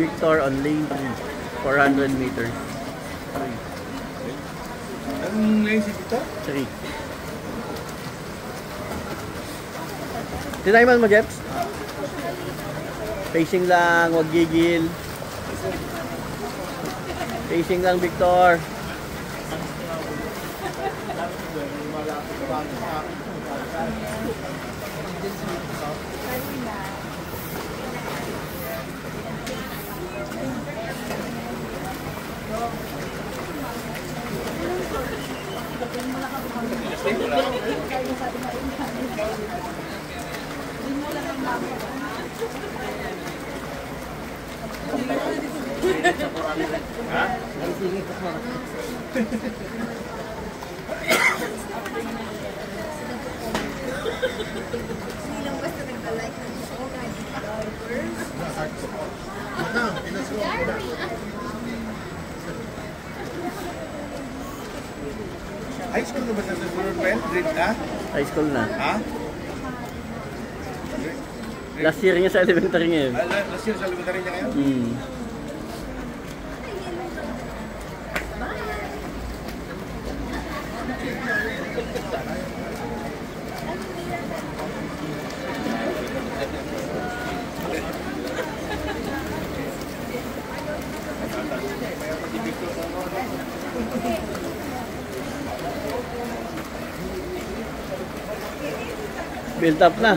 Victor on lane 3, 400 meters. Anong lane si Victor? 3. Tinayman mo, Jeps? Pacing lang, wag gigil. Pacing lang, Victor. High school na ba sa susunod pa yan? Grade na? High school na. Ha? Last year niya sa elementary ngayon. Last year sa elementary niya ngayon? Build up na.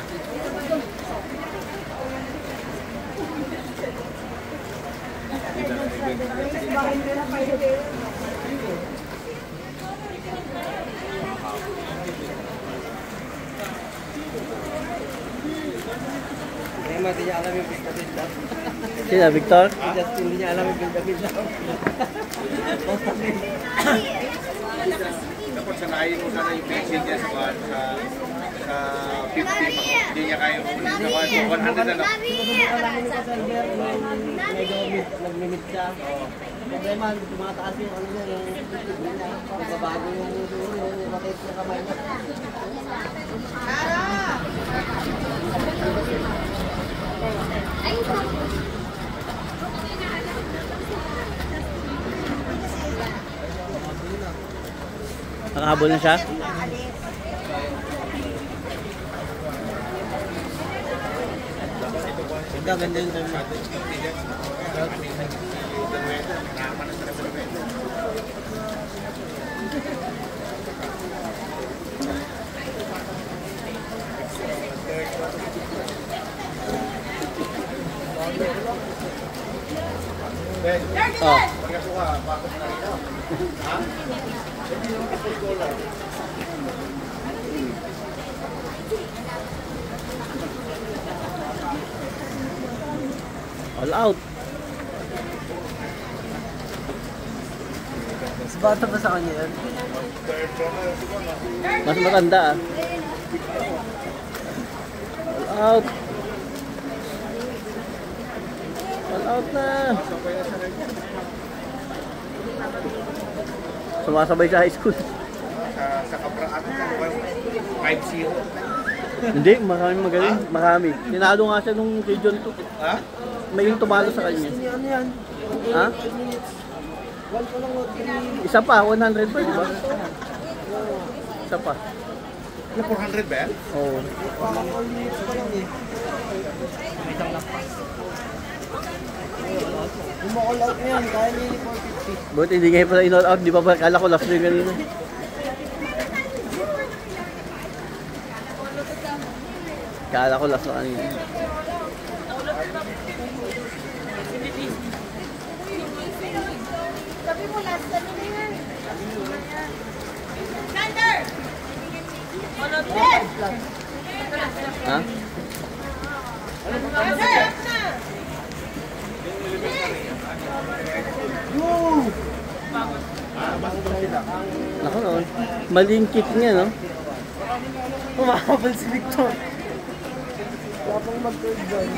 Hindi niya alam yung build-up. Sila, Victor? Hindi niya alam yung build-up. Dapat sanayin mo sana yung pacing niya sa 50. Hindi niya kaya ulit sa 100 na lang. Nag-limit siya. Problema, tumataas yung ano niya, yung magbabago yung rotate na kamay niya. Nakahabol na siya? Ganda yung time natin. Oh. All out. Mas bata pa sa kanya yan? Mas matanda ah. All out. All out na. Sumasabay sa high school. Sa kabraan, 5-0. Hindi, marami magaling. Marami. Tinalo nga siya nung region 2. Ha? May yung tumalo sa kanya. Ano yan? Ha? Isa pa, 100 pa, di ba? Isa pa. 400 ba yan? Oo. Kung ma-all out mo yan, kaya niya yung 450. Buti hindi ngayon pala in-all out. Di ba ba? Kala ko last year ganun. Kala ko last na kanina. Sabi mo last na yan. Sander! Ha? Naku no. Maling kick niya, no? Umakabal si Victor. Wala pang mag-third down.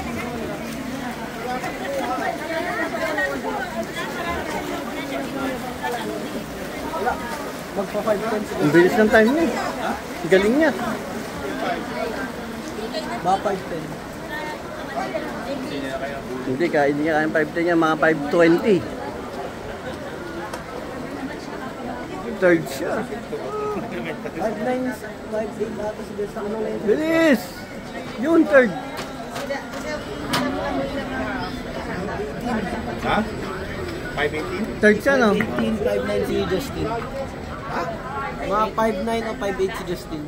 Wala. Magpa 5'10 si Ang bilis ng time niya. Ang galing niya. Ba 5'10. Hindi niya kaya 5'10 niya, mga 5'20. Third siya. 5'9, 5'8 ata si Justin. Ano na yun? Bilis! Yun, third. Ha? 518? Third siya, no? 18, 5'9 si Justin. Mga 5'9 o 5'8 si Justin.